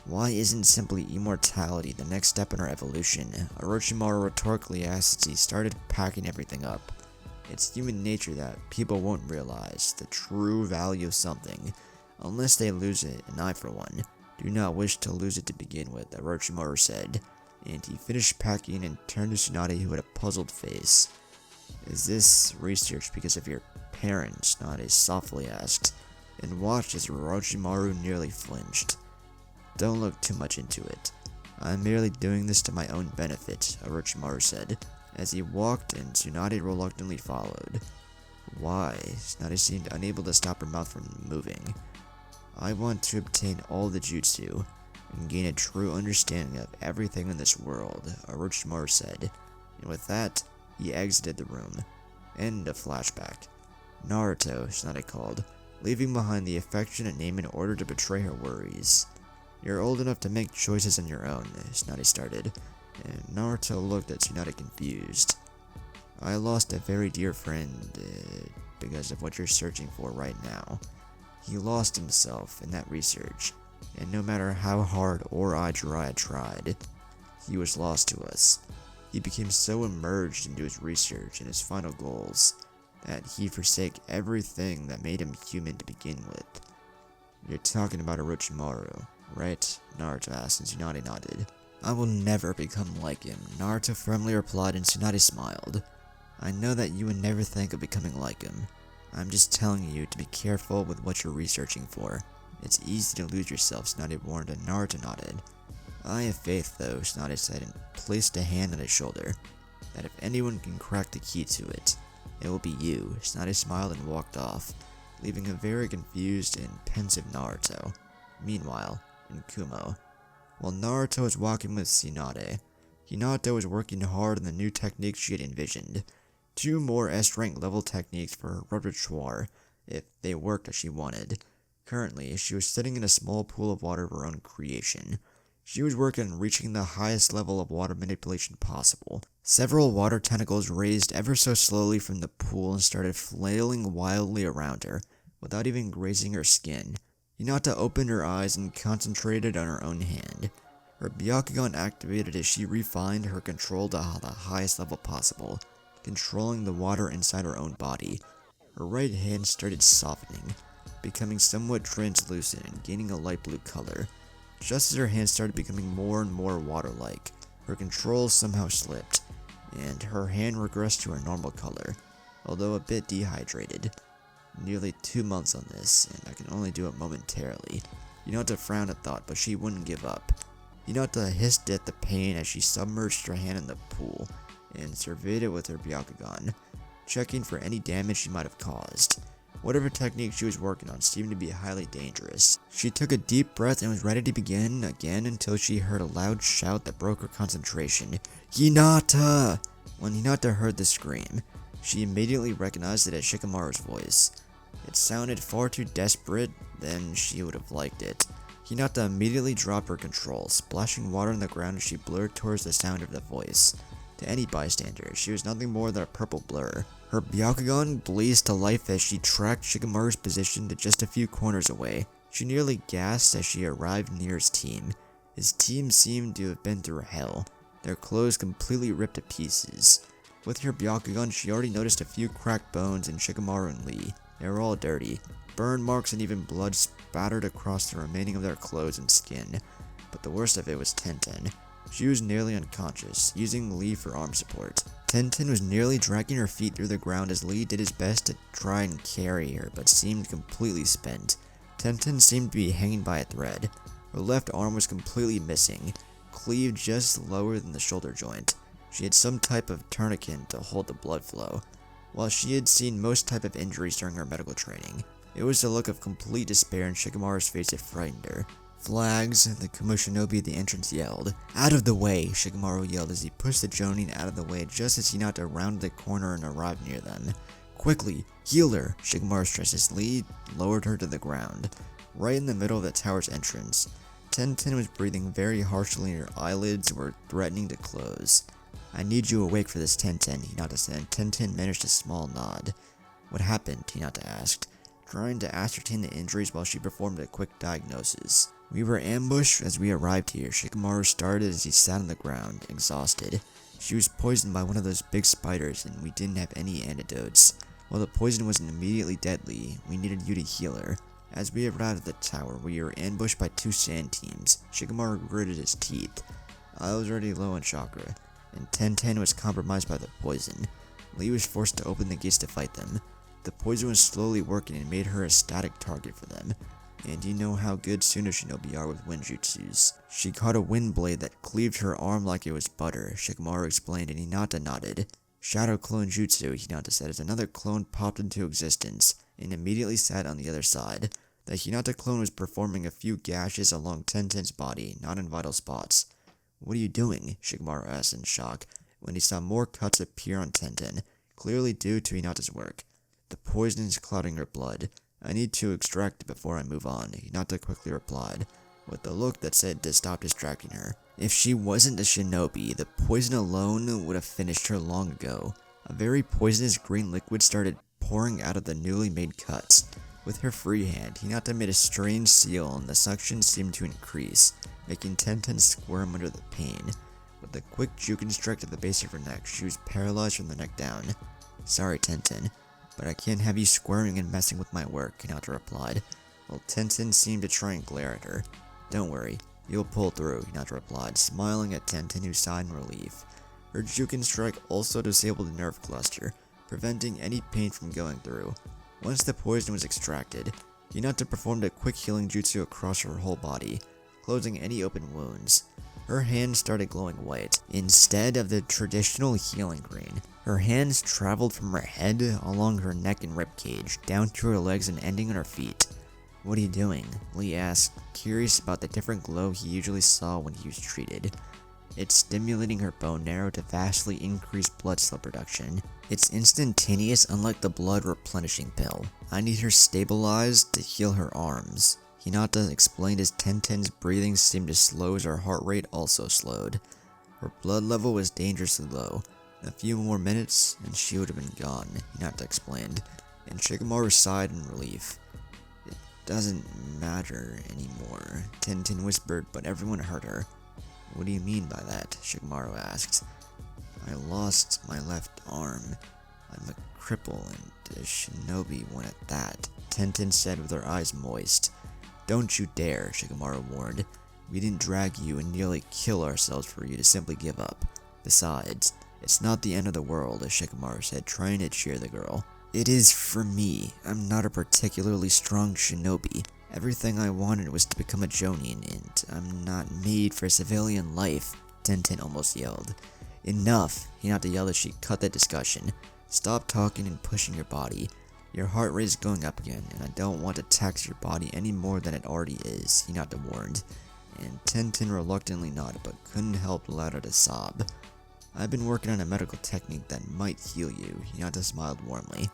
Why isn't simply immortality the next step in our evolution? Orochimaru rhetorically asked as he started packing everything up. It's human nature that people won't realize the true value of something unless they lose it, and I, for one, do not wish to lose it to begin with, Orochimaru said, and he finished packing and turned to Tsunade, who had a puzzled face. Is this research because of your parents? Tsunade softly asked, and watched as Orochimaru nearly flinched. Don't look too much into it. I'm merely doing this to my own benefit, Orochimaru said, as he walked and Tsunade reluctantly followed. Why? Tsunade seemed unable to stop her mouth from moving. I want to obtain all the jutsu and gain a true understanding of everything in this world, Orochimaru said, and with that, he exited the room. End of flashback. Naruto, Tsunade called, leaving behind the affectionate name in order to betray her worries. You're old enough to make choices on your own, Tsunade started, and Naruto looked at Tsunade confused. I lost a very dear friend, because of what you're searching for right now. He lost himself in that research, and no matter how hard or I tried, he was lost to us. He became so immersed into his research and his final goals, that he forsake everything that made him human to begin with. You're talking about Orochimaru, right? Naruto asked and Tsunade nodded. I will never become like him, Naruto firmly replied and Tsunade smiled. I know that you would never think of becoming like him. I'm just telling you to be careful with what you're researching for. It's easy to lose yourself, Tsunade warned and Naruto nodded. I have faith though, Tsunade said and placed a hand on his shoulder, that if anyone can crack the key to it, it will be you. Tsunade smiled and walked off, leaving a very confused and pensive Naruto. Meanwhile, in Kumo, while Naruto was walking with Tsunade, Hinata was working hard on the new techniques she had envisioned. 2 more S-rank level techniques for her repertoire, if they worked as she wanted. Currently, she was sitting in a small pool of water of her own creation. She was working on reaching the highest level of water manipulation possible. Several water tentacles raised ever so slowly from the pool and started flailing wildly around her, without even grazing her skin. Hinata opened her eyes and concentrated on her own hand. Her Byakugan activated as she refined her control to the highest level possible, controlling the water inside her own body. Her right hand started softening, becoming somewhat translucent and gaining a light blue color. Just as her hand started becoming more and more water-like, her control somehow slipped, and her hand regressed to her normal color, although a bit dehydrated. Nearly 2 months on this, and I can only do it momentarily. Hinata frowned at thought, but she wouldn't give up. Hinata hissed at the pain as she submerged her hand in the pool, and surveyed it with her Byakugan, checking for any damage she might have caused. Whatever technique she was working on seemed to be highly dangerous. She took a deep breath and was ready to begin again until she heard a loud shout that broke her concentration. Hinata! When Hinata heard the scream, she immediately recognized it as Shikamaru's voice. It sounded far too desperate than she would have liked it. Hinata immediately dropped her control, splashing water on the ground as she blurred towards the sound of the voice. To any bystander, she was nothing more than a purple blur. Her Byakugan blazed to life as she tracked Shikamaru's position to just a few corners away. She nearly gasped as she arrived near his team. His team seemed to have been through hell, their clothes completely ripped to pieces. With her Byakugan, she already noticed a few cracked bones in Shikamaru and Lee. They were all dirty. Burn marks and even blood spattered across the remaining of their clothes and skin. But the worst of it was Tenten. She was nearly unconscious, using Lee for arm support. Tenten was nearly dragging her feet through the ground as Lee did his best to try and carry her, but seemed completely spent. Tenten seemed to be hanging by a thread. Her left arm was completely missing, cleaved just lower than the shoulder joint. She had some type of tourniquet to hold the blood flow. While she had seen most type of injuries during her medical training, it was the look of complete despair in Shikamaru's face that frightened her. Flags, the Kumoshinobi at the entrance yelled. Out of the way, Shikamaru yelled as he pushed the Jonin out of the way just as Hinata rounded the corner and arrived near them. Quickly, heal her, Shikamaru stressed as Lee lowered her to the ground, right in the middle of the tower's entrance. Tenten was breathing very harshly and her eyelids were threatening to close. I need you awake for this, Tenten, Hinata said, and Tenten managed a small nod. What happened? Hinata asked, trying to ascertain the injuries while she performed a quick diagnosis. We were ambushed as we arrived here, Shikamaru started as he sat on the ground, exhausted. She was poisoned by one of those big spiders and we didn't have any antidotes. While the poison wasn't immediately deadly, we needed you to heal her. As we arrived at the tower, we were ambushed by 2 sand teams. Shikamaru gritted his teeth. I was already low on chakra, and Tenten was compromised by the poison. Lee was forced to open the gates to fight them. The poison was slowly working and made her a static target for them. and you know how good Suno Shinobi are with wind jutsus. She caught a wind blade that cleaved her arm like it was butter, Shikamaru explained, and Hinata nodded. Shadow Clone Jutsu, Hinata said, as another clone popped into existence, and immediately sat on the other side. The Hinata clone was performing a few gashes along Tenten's body, not in vital spots. "What are you doing?" Shikamaru asked in shock, when he saw more cuts appear on Tenten, clearly due to Hinata's work. "The poison is clouding her blood. I need to extract it before I move on," Hinata quickly replied, with a look that said to stop distracting her. If she wasn't a shinobi, the poison alone would have finished her long ago. A very poisonous green liquid started pouring out of the newly made cuts. With her free hand, Hinata made a strange seal, and the suction seemed to increase, making Tenten squirm under the pain. With a quick juken strike to the base of her neck, she was paralyzed from the neck down. "Sorry, Tenten, but I can't have you squirming and messing with my work," Hinata replied, while Tenten seemed to try and glare at her. "Don't worry, you'll pull through," Hinata replied, smiling at Tenten, who sighed in relief. Her juken strike also disabled the nerve cluster, preventing any pain from going through. Once the poison was extracted, Hinata performed a quick healing jutsu across her whole body, closing any open wounds. Her hands started glowing white, instead of the traditional healing green. Her hands traveled from her head, along her neck and ribcage, down to her legs and ending on her feet. "What are you doing?" Lee asked, curious about the different glow he usually saw when he was treated. "It's stimulating her bone marrow to vastly increase blood cell production. It's instantaneous, unlike the blood replenishing pill. I need her stabilized to heal her arms," Hinata explained as Tenten's breathing seemed to slow as her heart rate also slowed. Her blood level was dangerously low. A few more minutes and she would have been gone, Hinata explained, and Shikamaru sighed in relief. "It doesn't matter anymore," Tenten whispered, but everyone heard her. "What do you mean by that?" Shikamaru asked. "I lost my left arm. I'm a cripple and a shinobi one at that," Tenten said with her eyes moist. "Don't you dare," Shikamaru warned. "We didn't drag you and nearly kill ourselves for you to simply give up. Besides, it's not the end of the world," Shikamaru said, trying to cheer the girl. "It is for me. I'm not a particularly strong shinobi. Everything I wanted was to become a jonin, and I'm not made for civilian life," Tenten almost yelled. "Enough," Hinata yelled as she cut the discussion. "Stop talking and pushing your body. Your heart rate is going up again, and I don't want to tax your body any more than it already is," Hinata warned. And Tenten reluctantly nodded, but couldn't help but let out a sob. "I've been working on a medical technique that might heal you," Hinata smiled warmly.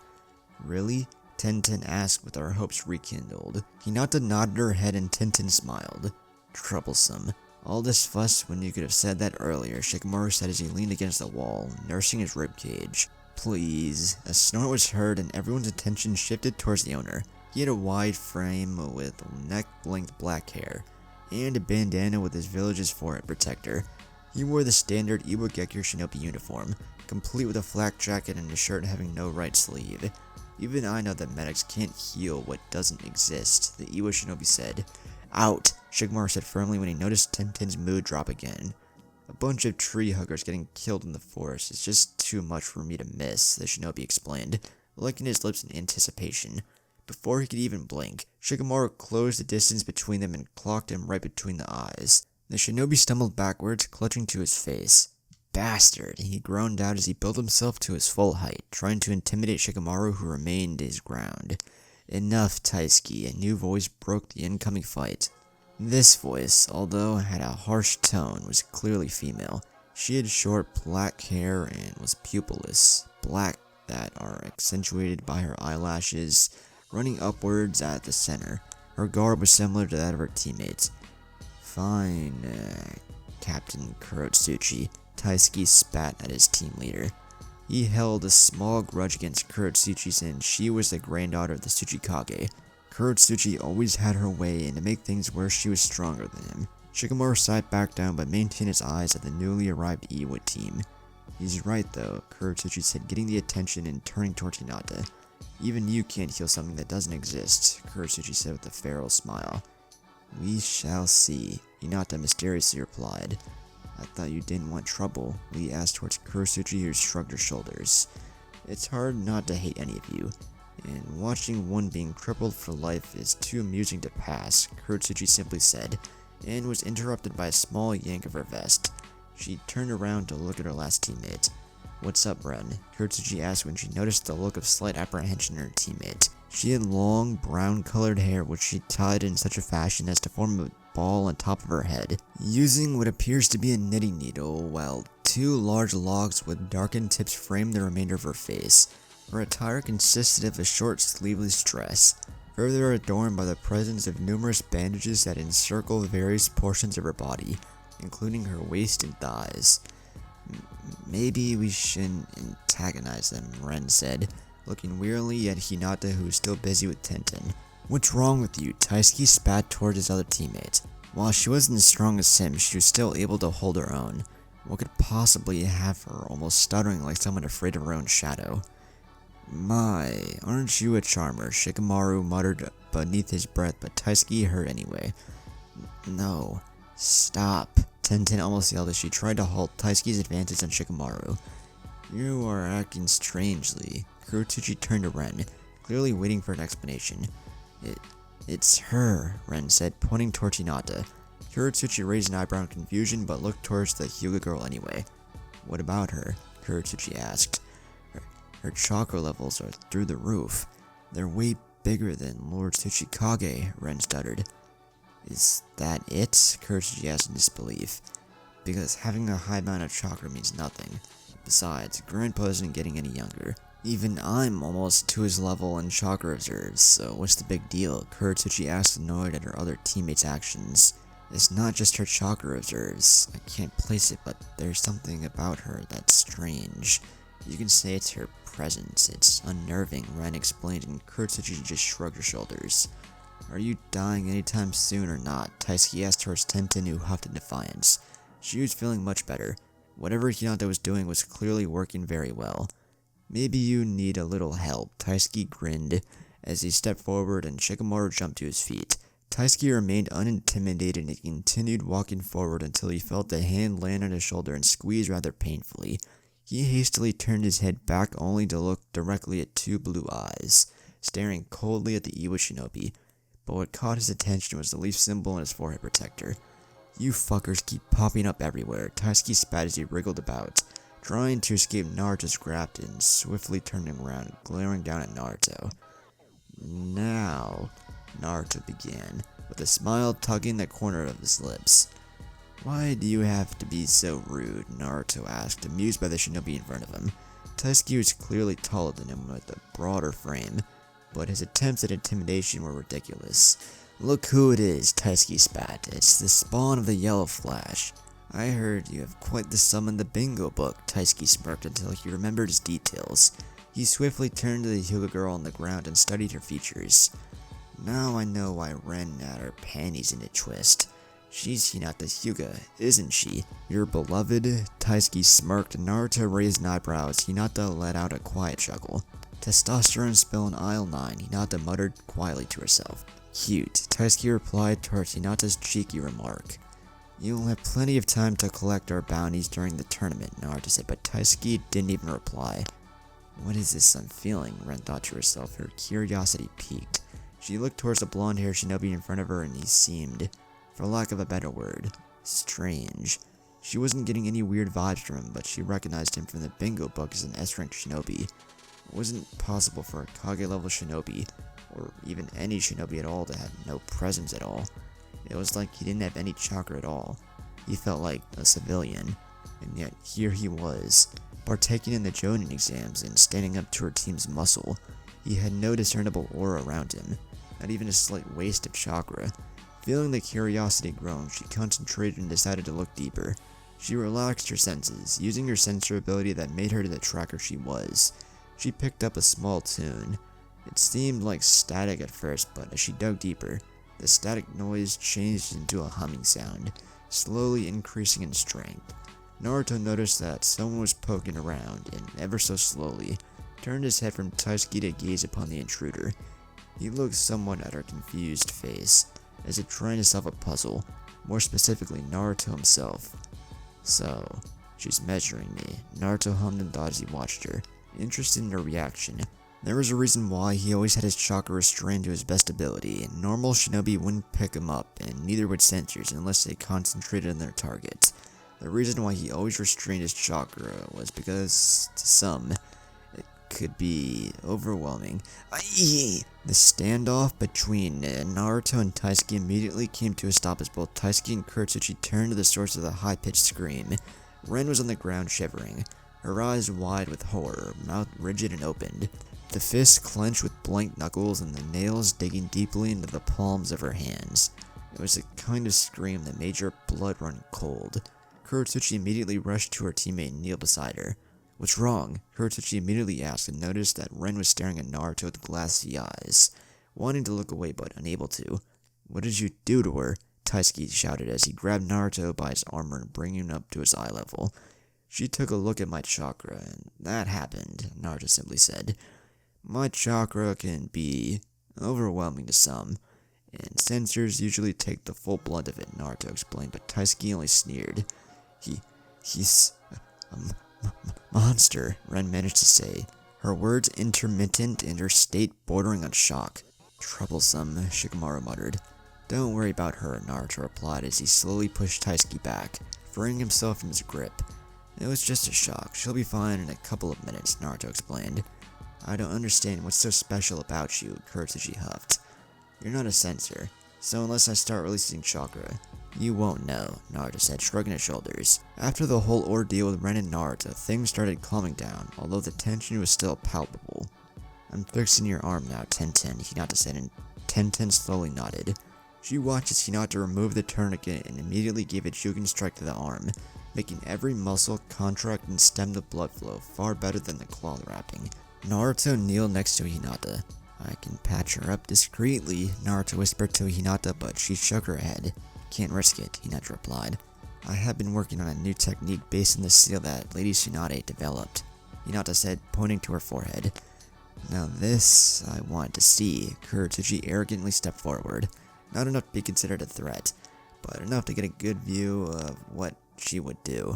"Really?" Tenten asked with her hopes rekindled. Hinata nodded her head and Tenten smiled. "Troublesome. All this fuss when you could have said that earlier," Shikamaru said as he leaned against the wall, nursing his ribcage. "Please." A snort was heard and everyone's attention shifted towards the owner. He had a wide frame with neck-length black hair, and a bandana with his village's forehead protector. He wore the standard Iwageki shinobi uniform, complete with a flak jacket and a shirt having no right sleeve. "Even I know that medics can't heal what doesn't exist," the Iwa shinobi said. "Out," Shikamaru said firmly when he noticed Tenten's mood drop again. "A bunch of tree huggers getting killed in the forest is just too much for me to miss," the shinobi explained, licking his lips in anticipation. Before he could even blink, Shikamaru closed the distance between them and clocked him right between the eyes. The shinobi stumbled backwards, clutching to his face. "Bastard," he groaned out as he built himself to his full height, trying to intimidate Shikamaru, who remained his ground. "Enough, Taisuke," a new voice broke the incoming fight. This voice, although it had a harsh tone, was clearly female. She had short black hair and was pupilless, black that are accentuated by her eyelashes running upwards at the center. Her garb was similar to that of her teammates. "Fine, Captain Kurotsuchi," Taisuke spat at his team leader. He held a small grudge against Kurotsuchi since she was the granddaughter of the Tsuchikage. Kurotsuchi always had her way, and to make things worse, she was stronger than him. Shikamaru sat back down but maintained his eyes at the newly arrived Iwa team. "He's right though," Kurotsuchi said, getting the attention and turning towards Hinata. "Even you can't heal something that doesn't exist," Kurotsuchi said with a feral smile. "We shall see," Hinata mysteriously replied. "I thought you didn't want trouble," Lee asked towards Kurotsuchi, who shrugged her shoulders. "It's hard not to hate any of you. and watching one being crippled for life is too amusing to pass, Kurotsuchi simply said, and was interrupted by a small yank of her vest. She turned around to look at her last teammate. "What's up, Ren?" Kurotsuchi asked when she noticed the look of slight apprehension in her teammate. She had long, brown-colored hair which she tied in such a fashion as to form a ball on top of her head, using what appears to be a knitting needle, while two large logs with darkened tips framed the remainder of her face. Her attire consisted of a short sleeveless dress, further adorned by the presence of numerous bandages that encircle various portions of her body, including her waist and thighs. "Maybe we shouldn't antagonize them," Ren said, looking wearily at Hinata, who was still busy with Tenten. "What's wrong with you?" Taisuke spat toward his other teammate. While she wasn't as strong as him, she was still able to hold her own. What could possibly have her almost stuttering like someone afraid of her own shadow? "My, aren't you a charmer?" Shikamaru muttered beneath his breath, but Taisuke heard anyway. "No, stop," Tenten almost yelled as she tried to halt Taisuke's advances on Shikamaru. "You are acting strangely." Kurotsuchi turned to Ren, clearly waiting for an explanation. It's her," Ren said, pointing towards Hinata. Kurotsuchi raised an eyebrow in confusion, but looked towards the Hyuga girl anyway. "What about her?" Kurotsuchi asked. Her chakra levels are through the roof. They're way bigger than Lord Tsuchikage," Ren stuttered. "Is that it?" Kurotsuchi asked in disbelief. "Because having a high amount of chakra means nothing. Besides, Grandpa isn't getting any younger. Even I'm almost to his level in chakra reserves, so what's the big deal?" Kurotsuchi asked, annoyed at her other teammates' actions. "It's not just her chakra reserves. I can't place it, but there's something about her that's strange. You can say it's her presence. It's unnerving," Ren explained, and Kurotsuchi just shrugged her shoulders. "Are you dying anytime soon or not?" Taisuke asked towards Tenten, who huffed in defiance. She was feeling much better. Whatever Hinata was doing was clearly working very well. "Maybe you need a little help," Taisuke grinned as he stepped forward and Shikamaru jumped to his feet. Taisuke remained unintimidated and continued walking forward until he felt a hand land on his shoulder and squeeze rather painfully. He hastily turned his head back only to look directly at two blue eyes, staring coldly at the Iwa shinobi. But what caught his attention was the leaf symbol on his forehead protector. "You fuckers keep popping up everywhere," Taisuke spat as he wriggled about, trying to escape Naruto's grasp and swiftly turning around, glaring down at Naruto. "Now," Naruto began, with a smile tugging the corner of his lips. "Why do you have to be so rude?" Naruto asked, amused by the shinobi in front of him. Taisuke was clearly taller than him with a broader frame, but his attempts at intimidation were ridiculous. "Look who it is," Taisuke spat. "It's the spawn of the Yellow Flash." "I heard you have quite the sum in the bingo book," Taisuke smirked until he remembered his details. He swiftly turned to the Hyuga girl on the ground and studied her features. "Now I know why Ren had her panties in a twist. She's Hinata's Hyuga, isn't she?" "Your beloved?" Taisuke smirked. Naruto raised an eyebrow as Hinata let out a quiet chuckle. "Testosterone spill in aisle 9, Hinata muttered quietly to herself. "Cute," Taisuke replied towards Hinata's cheeky remark. "You'll have plenty of time to collect our bounties during the tournament," Naruto said, but Taisuke didn't even reply. "What is this I'm feeling?" Ren thought to herself, her curiosity piqued. She looked towards the blonde-haired shinobi in front of her, and he seemed, for lack of a better word, strange. She wasn't getting any weird vibes from him, but she recognized him from the bingo book as an S-rank shinobi. It wasn't possible for a Kage-level shinobi, or even any shinobi at all, to have no presence at all. It was like he didn't have any chakra at all. He felt like a civilian, and yet here he was, partaking in the Jonin exams and standing up to her team's muscle. He had no discernible aura around him, not even a slight waste of chakra. Feeling the curiosity grow, she concentrated and decided to look deeper. She relaxed her senses, using her sensor ability that made her the tracker she was. She picked up a small tune. It seemed like static at first, but as she dug deeper, the static noise changed into a humming sound, slowly increasing in strength. Naruto noticed that someone was poking around, and ever so slowly, turned his head from Taisuke to gaze upon the intruder. He looked somewhat at her confused face, as if trying to solve a puzzle, more specifically Naruto himself. "So, she's measuring me," Naruto hummed and thought as he watched her, interested in her reaction. There was a reason why he always had his chakra restrained to his best ability. Normal shinobi wouldn't pick him up, and neither would sensors unless they concentrated on their target. The reason why he always restrained his chakra was because, to some, it could be overwhelming. The standoff between Naruto and Taisuke immediately came to a stop as both Taisuke and Kurotsuchi turned to the source of the high-pitched scream. Ren was on the ground shivering, her eyes wide with horror, mouth rigid and opened. The fists clenched with blank knuckles and the nails digging deeply into the palms of her hands. It was a kind of scream that made your blood run cold. Kurotsuchi immediately rushed to her teammate and kneeled beside her. "What's wrong?" Kurotsuchi immediately asked and noticed that Ren was staring at Naruto with glassy eyes, wanting to look away but unable to. "What did you do to her?" Taisuke shouted as he grabbed Naruto by his armor and bringing him up to his eye level. "She took a look at my chakra, and that happened," Naruto simply said. "My chakra can be overwhelming to some, and sensors usually take the full brunt of it," Naruto explained, but Taisuke only sneered. He's a monster," Ren managed to say, her words intermittent and her state bordering on shock. "Troublesome," Shikamaru muttered. "Don't worry about her," Naruto replied as he slowly pushed Taisuke back, freeing himself from his grip. "It was just a shock. She'll be fine in a couple of minutes," Naruto explained. "I don't understand what's so special about you," Kurotsuchi huffed. "You're not a sensor, so unless I start releasing chakra, you won't know," Naruto said, shrugging his shoulders. After the whole ordeal with Ren and Naruto, things started calming down, although the tension was still palpable. "I'm fixing your arm now, Tenten," Hinata said, and Tenten slowly nodded. She watched as Hinata removed the tourniquet and immediately gave a juking strike to the arm, making every muscle contract and stem the blood flow far better than the cloth wrapping. Naruto kneeled next to Hinata. "I can patch her up discreetly," Naruto whispered to Hinata, but she shook her head. "Can't risk it," Hinata replied. "I have been working on a new technique based on the seal that Lady Tsunade developed," Hinata said, pointing to her forehead. "Now this I want to see." Kurotsuchi arrogantly stepped forward, not enough to be considered a threat, but enough to get a good view of what she would do.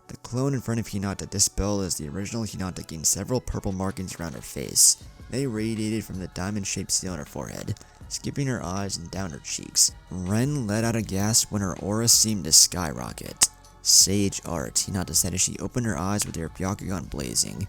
The clone in front of Hinata dispelled as the original Hinata gained several purple markings around her face. They radiated from the diamond-shaped seal on her forehead, skipping her eyes and down her cheeks. Ren let out a gasp when her aura seemed to skyrocket. "Sage art," Hinata said as she opened her eyes with her Byakugan blazing.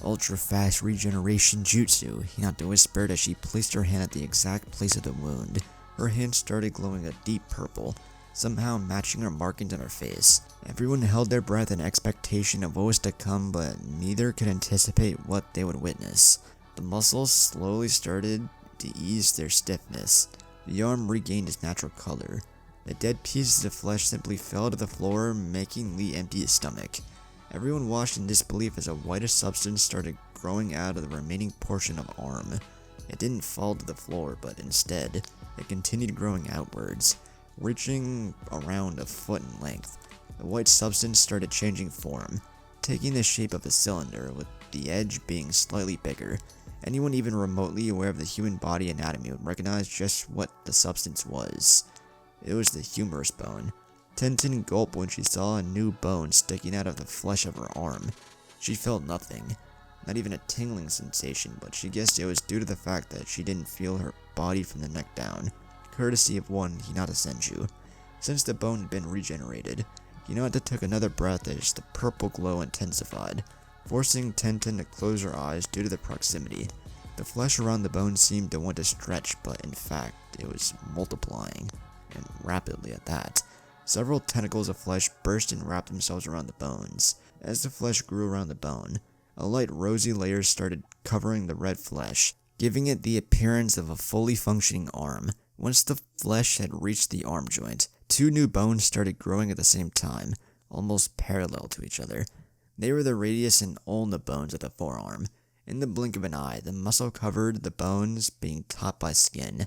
"Ultra-fast regeneration jutsu," Hinata whispered as she placed her hand at the exact place of the wound. Her hand started glowing a deep purple, somehow matching her markings on her face. Everyone held their breath in expectation of what was to come, but neither could anticipate what they would witness. The muscles slowly started to ease their stiffness. The arm regained its natural color. The dead pieces of flesh simply fell to the floor, making Lee empty his stomach. Everyone watched in disbelief as a whitish substance started growing out of the remaining portion of arm. It didn't fall to the floor, but instead, it continued growing outwards, reaching around a foot in length. The white substance started changing form, taking the shape of a cylinder, with the edge being slightly bigger. Anyone even remotely aware of the human body anatomy would recognize just what the substance was. It was the humerus bone. Tenten gulped when she saw a new bone sticking out of the flesh of her arm. She felt nothing, not even a tingling sensation, but she guessed it was due to the fact that she didn't feel her body from the neck down, courtesy of one Hinata Senju. Since the bone had been regenerated, Hinata took another breath as the purple glow intensified, forcing Tenten to close her eyes due to the proximity. The flesh around the bone seemed to want to stretch, but in fact, it was multiplying, and rapidly at that. Several tentacles of flesh burst and wrapped themselves around the bones. As the flesh grew around the bone, a light rosy layer started covering the red flesh, giving it the appearance of a fully functioning arm. Once the flesh had reached the arm joint, two new bones started growing at the same time, almost parallel to each other. They were the radius and ulna bones of the forearm. In the blink of an eye, the muscle covered the bones, being topped by skin.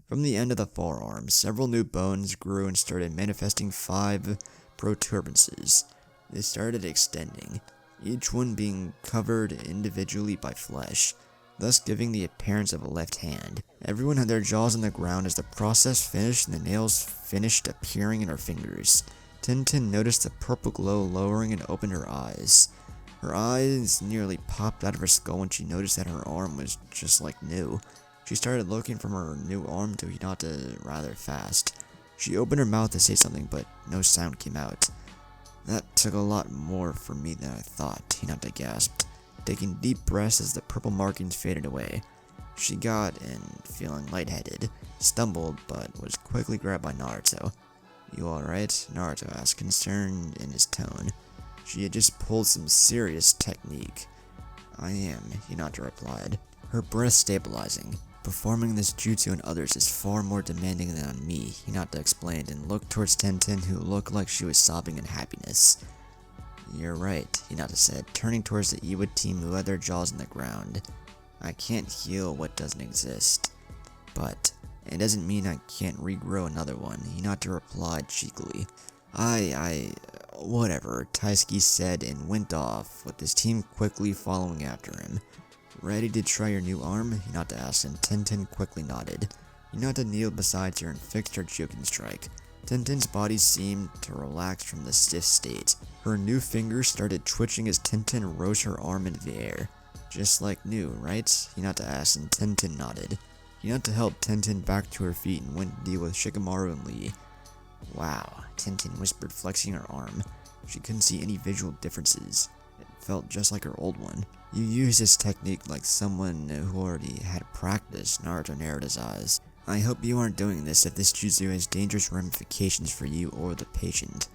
From the end of the forearm, several new bones grew and started manifesting 5 protuberances. They started extending, each one being covered individually by flesh, thus giving the appearance of a left hand. Everyone had their jaws on the ground as the process finished and the nails finished appearing in her fingers. Tenten noticed the purple glow lowering and opened her eyes. Her eyes nearly popped out of her skull when she noticed that her arm was just like new. She started looking from her new arm to Hinata rather fast. She opened her mouth to say something, but no sound came out. That took a lot more from me than I thought, Hinata gasped, taking deep breaths as the purple markings faded away. She got in, feeling lightheaded, stumbled, but was quickly grabbed by Naruto. "You alright?" Naruto asked, concern in his tone. She had just pulled some serious technique. "I am," Hinata replied, her breath stabilizing. "Performing this jutsu on others is far more demanding than on me," Hinata explained and looked towards Tenten, who looked like she was sobbing in happiness. "You're right," Hinata said, turning towards the Iwa team who had their jaws on the ground. "I can't heal what doesn't exist. But it doesn't mean I can't regrow another one," Hinata replied cheekily. Whatever," Taisuke said and went off, with his team quickly following after him. "Ready to try your new arm?" Hinata asked, and Tenten quickly nodded. Hinata kneeled beside her and fixed her choking strike. Tenten's body seemed to relax from the stiff state. Her new fingers started twitching as Tenten rose her arm into the air. "Just like new, right?" Hinata asked, and Tenten nodded. Hinata helped Tenten back to her feet and went to deal with Shikamaru and Lee. "Wow," Tenten whispered, flexing her arm. She couldn't see any visual differences. It felt just like her old one. "You use this technique like someone who already had practice," Naruto narrowed his eyes. "I hope you aren't doing this if this jutsu has dangerous ramifications for you or the patient."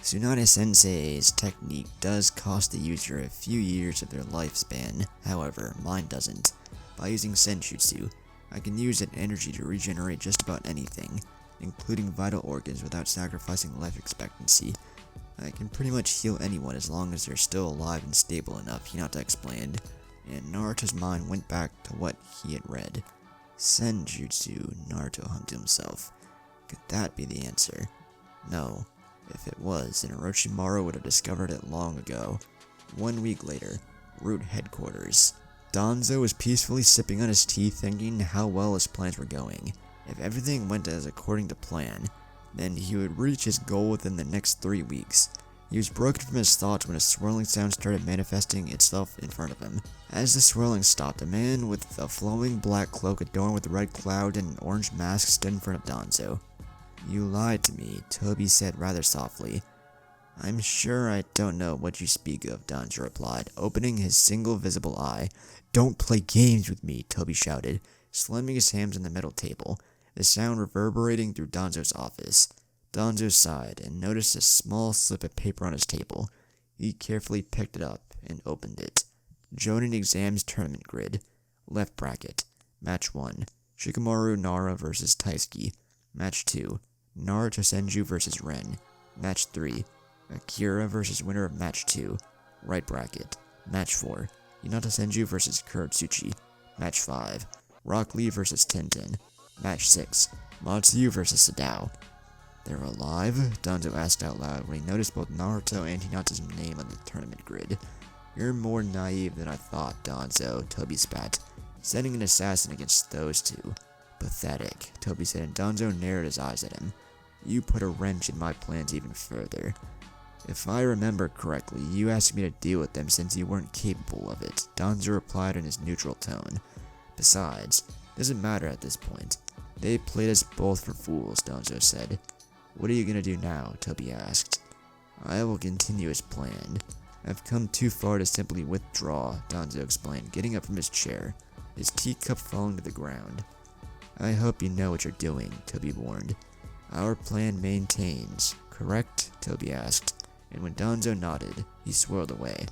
Tsunade-sensei's technique does cost the user a few years of their lifespan, however, mine doesn't. By using senjutsu, I can use that energy to regenerate just about anything, including vital organs without sacrificing life expectancy. I can pretty much heal anyone as long as they're still alive and stable enough, Hinata explained, and Naruto's mind went back to what he had read. Senjutsu, Naruto hummed to himself. Could that be the answer? No. If it was, then Orochimaru would have discovered it long ago. 1 week later, Root headquarters. Danzo was peacefully sipping on his tea, thinking how well his plans were going. If everything went as according to plan, then he would reach his goal within the next 3 weeks. He was broken from his thoughts when a swirling sound started manifesting itself in front of him. As the swirling stopped, a man with a flowing black cloak adorned with a red cloud and an orange mask stood in front of Danzo. "You lied to me," Toby said rather softly. "I'm sure I don't know what you speak of," Danzo replied, opening his single visible eye. "Don't play games with me," Toby shouted, slamming his hands on the metal table, the sound reverberating through Danzo's office. Danzo sighed and noticed a small slip of paper on his table. He carefully picked it up and opened it. Joining exams tournament grid. Left bracket. Match 1. Shikamaru Nara vs Taisuke. Match 2. Naruto Senju vs Ren. Match 3. Akira vs winner of Match 2. Right bracket. Match 4. Hinata Senju vs Kurotsuchi. Match 5. Rock Lee vs Tenten. Match 6. Matsuyu vs Sadao. "They're alive?" Danzo asked out loud when he noticed both Naruto and Hinata's name on the tournament grid. "You're more naive than I thought, Danzo," Toby spat, sending an assassin against those two. "Pathetic," Toby said, and Danzo narrowed his eyes at him. "You put a wrench in my plans even further. If I remember correctly, you asked me to deal with them since you weren't capable of it," Danzo replied in his neutral tone. "Besides, it doesn't matter at this point. They played us both for fools," Danzo said. "What are you gonna do now?" Toby asked. "I will continue as planned. I've come too far to simply withdraw," Danzo explained, getting up from his chair, his teacup falling to the ground. "I hope you know what you're doing," Toby warned. "Our plan maintains, correct?" Toby asked, and when Danzo nodded, he swirled away.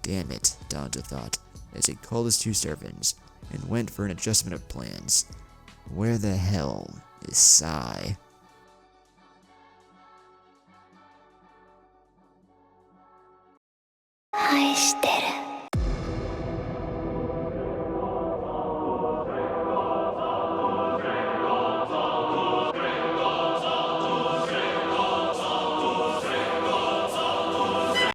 "Damn it," Danzo thought, as he called his 2 servants, and went for an adjustment of plans. Where the hell is Sai? "愛してる."